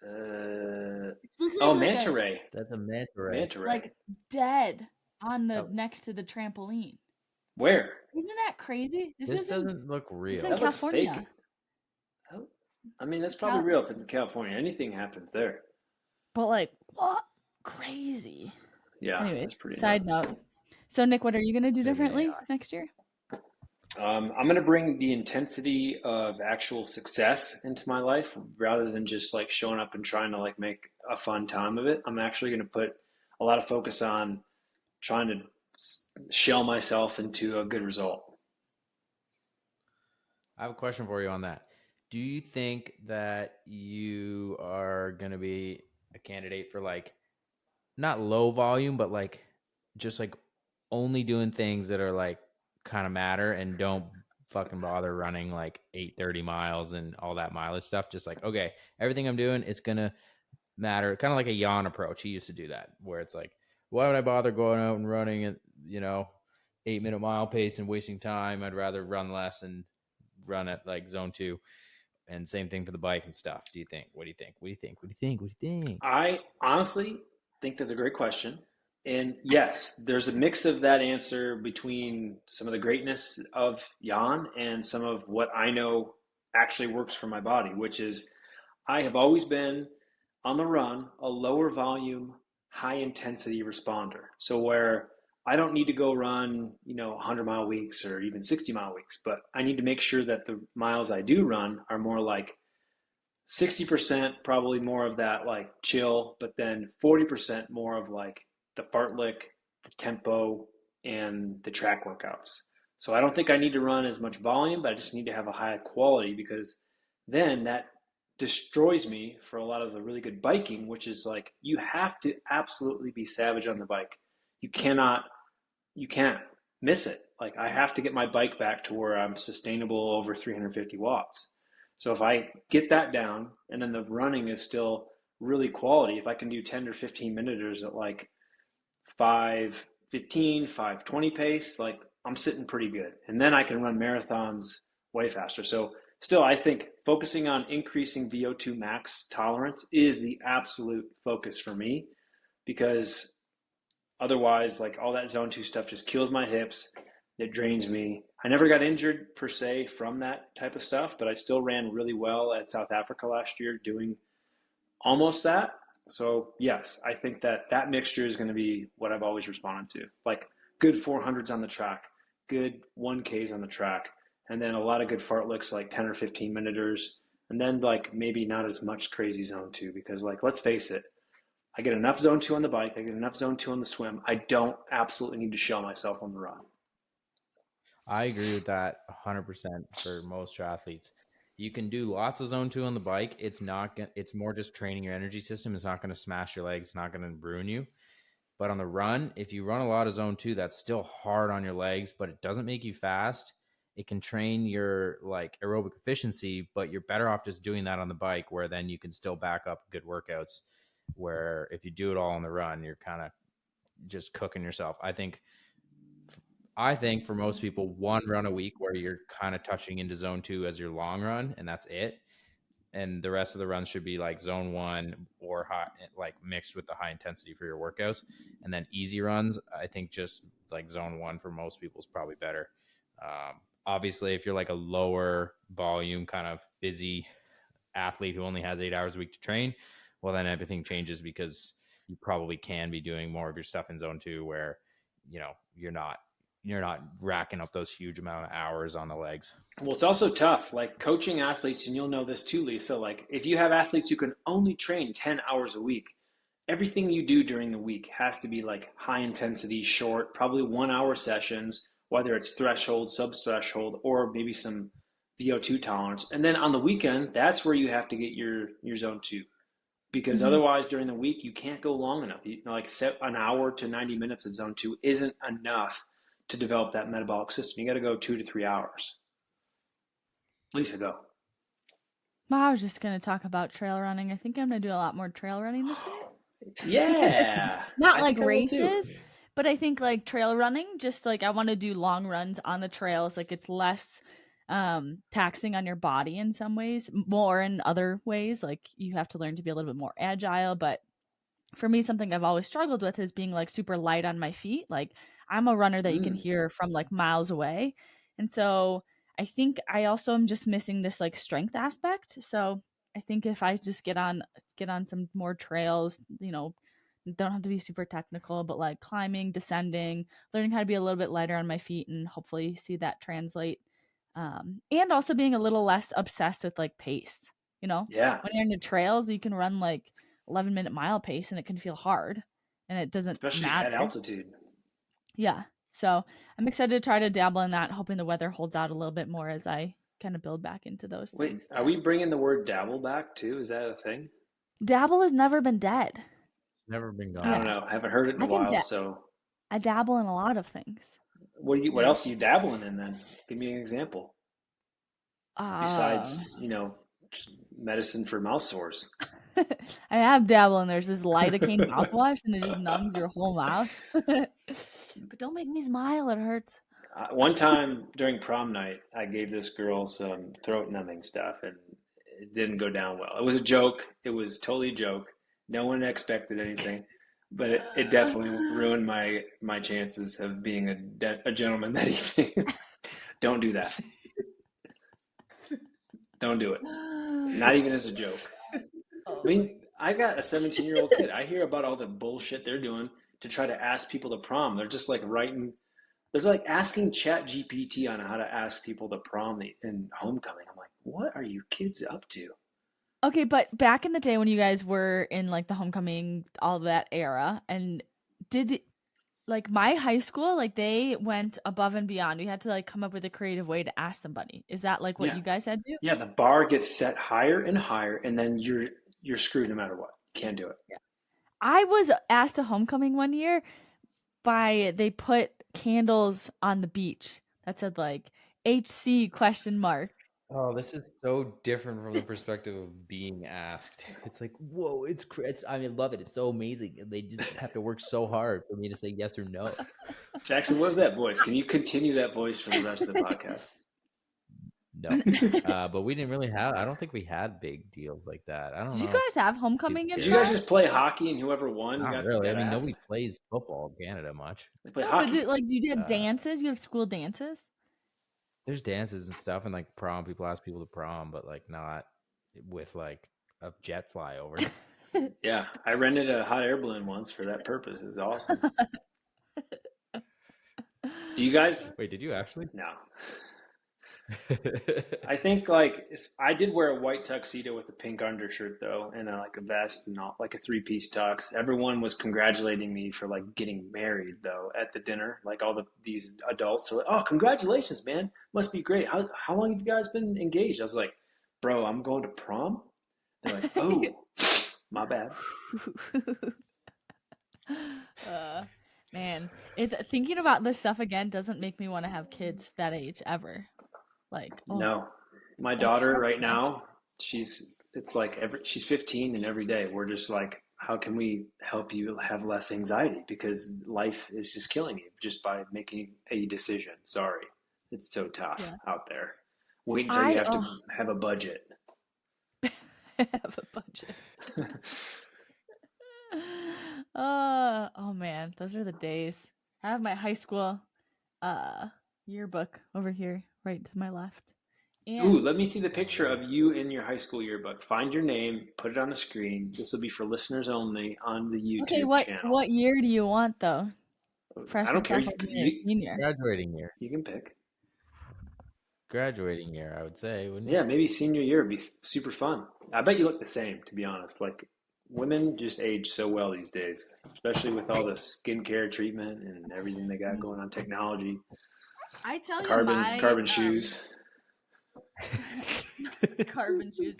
Manta ray. That's a manta ray. Like dead on the next to the trampoline. Where? Isn't that crazy? This doesn't look real. It's in California. Fake. I mean, that's probably real if it's in California. Anything happens there. But like, what? Crazy. Yeah. Anyways, side note. So Nick, what are you going to do differently next year? I'm going to bring the intensity of actual success into my life rather than just like showing up and trying to like make a fun time of it. I'm actually going to put a lot of focus on trying to shell myself into a good result. I have a question for you on that. Do you think that you are going to be a candidate for like not low volume, but like just like only doing things that are like kind of matter and don't fucking bother running like 830 miles and all that mileage stuff? Just like, okay, everything I'm doing, it's going to matter. Kind of like a Jan approach. He used to do that, where it's like, why would I bother going out and running at 8-minute mile pace and wasting time? I'd rather run less and run at like zone 2. And same thing for the bike and stuff. What do you think? What do you think? I honestly think that's a great question. And yes, there's a mix of that answer between some of the greatness of Jan and some of what I know actually works for my body, which is I have always been on the run a lower volume, high intensity responder. So where I don't need to go run, 100-mile weeks or even 60-mile weeks, but I need to make sure that the miles I do run are more like 60% probably more of that like chill, but then 40% more of like the fartlek, the tempo, and the track workouts. So I don't think I need to run as much volume, but I just need to have a high quality because then that destroys me for a lot of the really good biking, which is like you have to absolutely be savage on the bike. You can't miss it. Like I have to get my bike back to where I'm sustainable over 350 watts. So if I get that down and then the running is still really quality, if I can do 10 or 15 minuters at like 5:15, 5:20 pace, like I'm sitting pretty good. And then I can run marathons way faster. So still, I think focusing on increasing VO2 max tolerance is the absolute focus for me because otherwise, like all that zone 2 stuff just kills my hips. It drains me. I never got injured per se from that type of stuff, but I still ran really well at South Africa last year doing almost that. So yes, I think that mixture is going to be what I've always responded to. Like good 400s on the track, good 1Ks on the track, and then a lot of good fartleks like 10 or 15 minuters, and then like maybe not as much crazy zone 2 because like let's face it, I get enough zone 2 on the bike, I get enough zone 2 on the swim. I don't absolutely need to shell myself on the run. I agree with that 100% for most triathletes. You can do lots of zone 2 on the bike. It's more just training your energy system. It's not going to smash your legs. It's not going to ruin you. But on the run, if you run a lot of zone 2, that's still hard on your legs, but it doesn't make you fast. It can train your like aerobic efficiency, but you're better off just doing that on the bike where then you can still back up good workouts, where if you do it all on the run, you're kind of just cooking yourself. I think for most people, one run a week where you're kind of touching into zone 2 as your long run, and that's it. And the rest of the runs should be like zone 1 or high, like mixed with the high intensity for your workouts. And then easy runs, I think just like zone 1 for most people is probably better. Obviously, if you're like a lower volume kind of busy athlete who only has 8 hours a week to train, well, then everything changes because you probably can be doing more of your stuff in zone 2 where, you're not racking up those huge amount of hours on the legs. Well, it's also tough, like coaching athletes, and you'll know this too, Lisa. Like if you have athletes who can only train 10 hours a week, everything you do during the week has to be like high intensity, short, probably 1 hour sessions, whether it's threshold, sub-threshold, or maybe some VO2 tolerance. And then on the weekend, that's where you have to get your zone 2. Because otherwise during the week, you can't go long enough. Like set an hour to 90 minutes of zone 2 isn't enough to develop that metabolic system. You got to go 2 to 3 hours. Lisa, go. Well, I was just going to talk about trail running. I think I'm going to do a lot more trail running this year. Yeah. Not like races, but I think like trail running, just like I want to do long runs on the trails. Like it's less taxing on your body in some ways, more in other ways. Like you have to learn to be a little bit more agile. But for me, something I've always struggled with is being like super light on my feet. Like I'm a runner that you can hear from like miles away. And so I think I also am just missing this like strength aspect. So I think if I just get on some more trails, don't have to be super technical, but like climbing, descending, learning how to be a little bit lighter on my feet and hopefully see that translate. And also being a little less obsessed with like pace, Yeah. when you're in the trails, you can run like 11-minute mile pace and it can feel hard and it doesn't especially matter. at altitude. Yeah. So I'm excited to try to dabble in that, hoping the weather holds out a little bit more as I kind of build back into those things. Wait, are we bringing the word dabble back too? Is that a thing? Dabble has never been dead. It's never been gone. I don't know. I haven't heard it in a while. So I dabble in a lot of things. What else are you dabbling in then? Give me an example. Besides, medicine for mouth sores. I have dabbled, and there's this lidocaine mouthwash, and it just numbs your whole mouth. But don't make me smile; it hurts. One time during prom night, I gave this girl some throat numbing stuff, and it didn't go down well. It was a joke. It was totally a joke. No one expected anything, but it definitely ruined my chances of being a gentleman that evening. Don't do that. Don't do it. Not even as a joke. I mean, I got a 17-year-old kid. I hear about all the bullshit they're doing to try to ask people to prom. They're just like they're like asking Chat GPT on how to ask people to prom and homecoming. I'm like, what are you kids up to? Okay, but back in the day when you guys were in like the homecoming, all that era, and like my high school, like they went above and beyond. You had to like come up with a creative way to ask somebody. Is that like what you guys had to do? Yeah, the bar gets set higher and higher, and then you're screwed no matter what. You can't do it. Yeah. I was asked to homecoming one year they put candles on the beach that said like HC question mark. Oh, this is so different from the perspective of being asked. It's like, whoa, it's I mean, love it. It's so amazing. And they just have to work so hard for me to say yes or no. Jackson, what was that voice? Can you continue that voice for the rest of the podcast? No, but we didn't really have. I don't think we had big deals like that. I don't know. Did you guys have homecoming? Did you guys just play hockey and whoever won? Not really. I mean, nobody plays football in Canada much. They play hockey. But do you have dances? You have school dances? There's dances and stuff, and like prom. People ask people to prom, but like not with like a jet flyover. Yeah, I rented a hot air balloon once for that purpose. It was awesome. Do you guys? Wait, did you actually? No. I think like I did wear a white tuxedo with a pink undershirt though, and like a vest and all, like a 3-piece tux. Everyone was congratulating me for like getting married though at the dinner. Like all these adults are like, "Oh, congratulations, man! Must be great. How long have you guys been engaged?" I was like, "Bro, I'm going to prom." They're like, "Oh, my bad." Man, thinking about this stuff again doesn't make me want to have kids that age ever. Like, no, my daughter right now, she's 15, and every day we're just like, how can we help you have less anxiety? Because life is just killing you just by making a decision. Sorry. It's so tough out there. Wait until you have to have a budget. Have a budget. Oh man, those are the days. I have my high school yearbook over here, right to my left. And ooh, let me see the picture of you in your high school yearbook. Find your name, put it on the screen. This will be for listeners only on the YouTube channel. What year do you want though? Freshman, I don't care. Junior. Graduating year. You can pick. Graduating year, I would say, wouldn't you? Maybe senior year would be super fun. I bet you look the same, to be honest. Like women just age so well these days, especially with all the skincare treatment and everything they got going on, technology. I tell you, carbon shoes. Carbon shoes.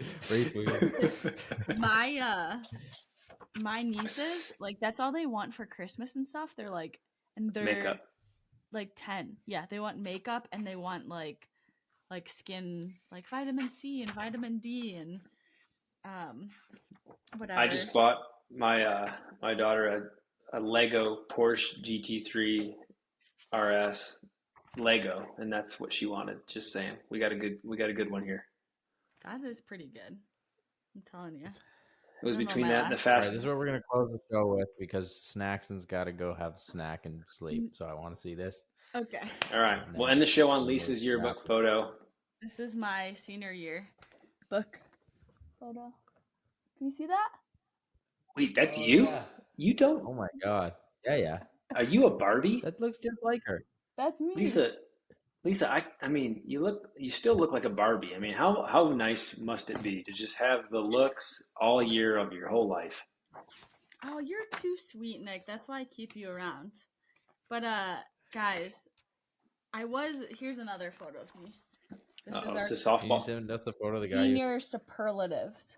My nieces, like that's all they want for Christmas and stuff. They're like, and they're makeup. Like 10. Yeah, they want makeup and they want like skin, like vitamin C and vitamin D and whatever. I just bought my daughter a Lego Porsche GT3 RS Lego, and that's what she wanted. Just saying, we got a good one here. That is pretty good. I'm telling you. It was between that and the fast. Right, this is what we're gonna close the show with because Snackson's got to go have a snack and sleep. So I want to see this. Okay. All right. We'll end the show on Lisa's yearbook photo. This is my senior year book photo. Can you see that? Wait, that's you? Yeah. You don't? Oh my god. Yeah. Are you a Barbie? That looks just like her. That's me. Lisa, I mean, you still look like a Barbie. I mean, how nice must it be to just have the looks all year of your whole life? Oh, you're too sweet, Nick. That's why I keep you around. But guys, here's another photo of me. This is our softball. That's a photo of the guy. Senior superlatives.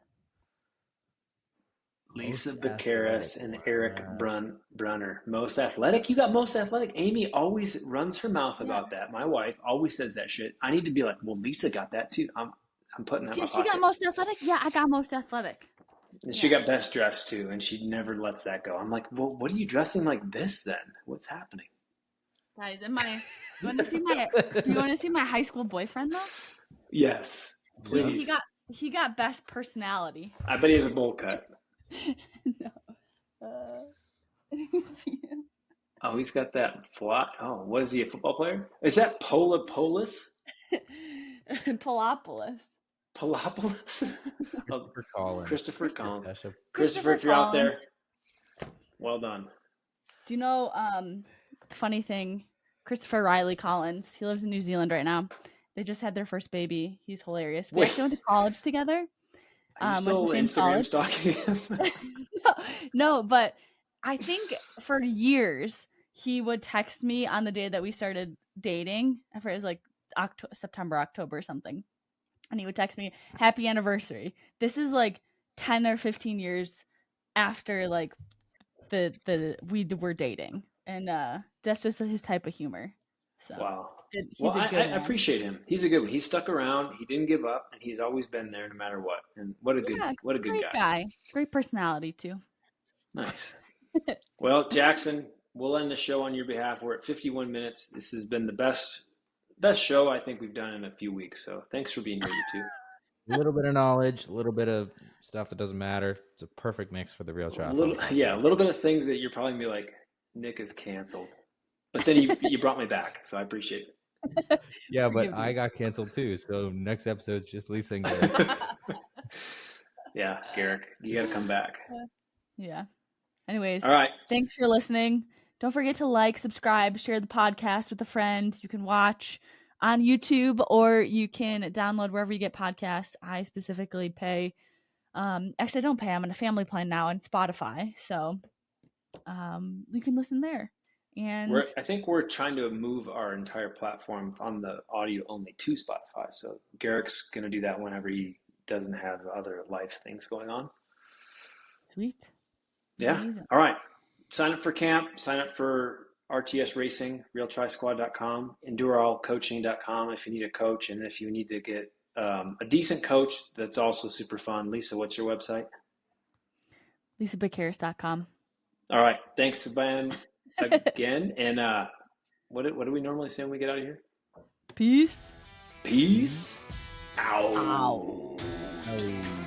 Lisa Baccaris and Eric Brunner. Most athletic? You got most athletic. Amy always runs her mouth about that. My wife always says that shit. I need to be like, well, Lisa got that too. I'm putting that in my pocket. She got most athletic? Yeah, I got most athletic. And she got best dressed too, and she never lets that go. I'm like, well, what are you dressing like this then? What's happening? Guys, do you want to see my high school boyfriend though? Yes, please. He got best personality. I bet he has a bowl cut. No. See him? Oh, he's got that flat. Oh, what is he? A football player? Is that Polopoulos? Polopoulos. Polopoulos? Christopher Collins. Christopher Collins. Christopher, if you're out there, well done. Do you know, funny thing, Christopher Riley Collins, he lives in New Zealand right now. They just had their first baby. He's hilarious. We actually went to college together. Are you still Instagram stalking him? No, but I think for years he would text me on the day that we started dating. I forget, it was like September, October or something. And he would text me, happy anniversary. This is like 10 or 15 years after like we were dating. And that's just his type of humor. So wow. He's a good I appreciate him. He's a good one. He stuck around. He didn't give up, and he's always been there no matter what. And what a good guy. Great personality too. Nice. Well, Jackson, we'll end the show on your behalf. We're at 51 minutes. This has been the best show I think we've done in a few weeks. So thanks for being here, you two. A little bit of knowledge, a little bit of stuff that doesn't matter. It's a perfect mix for the Real Triathlon. A little bit of things that you're probably gonna be like, Nick is canceled. But then you brought me back, so I appreciate it. Yeah, but I got canceled too. So next episode's just Lisa and Garrick. Yeah, Garrick, you got to come back. Yeah. Anyways, all right. Thanks for listening. Don't forget to like, subscribe, share the podcast with a friend. You can watch on YouTube or you can download wherever you get podcasts. I specifically pay. Actually, I don't pay. I'm on a family plan now on Spotify, so you can listen there. And I think we're trying to move our entire platform on the audio only to Spotify. So Garrick's going to do that whenever he doesn't have other life things going on. Sweet. Yeah. Amazing. All right. Sign up for camp. Sign up for RTS Racing, realtrisquad.com, endureallcoaching.com if you need a coach. And if you need to get a decent coach that's also super fun. Lisa, what's your website? LisaBigHarris.com. All right. Thanks, Ben. Again, and what do we normally say when we get out of here? Peace. Peace. Ow. Ow.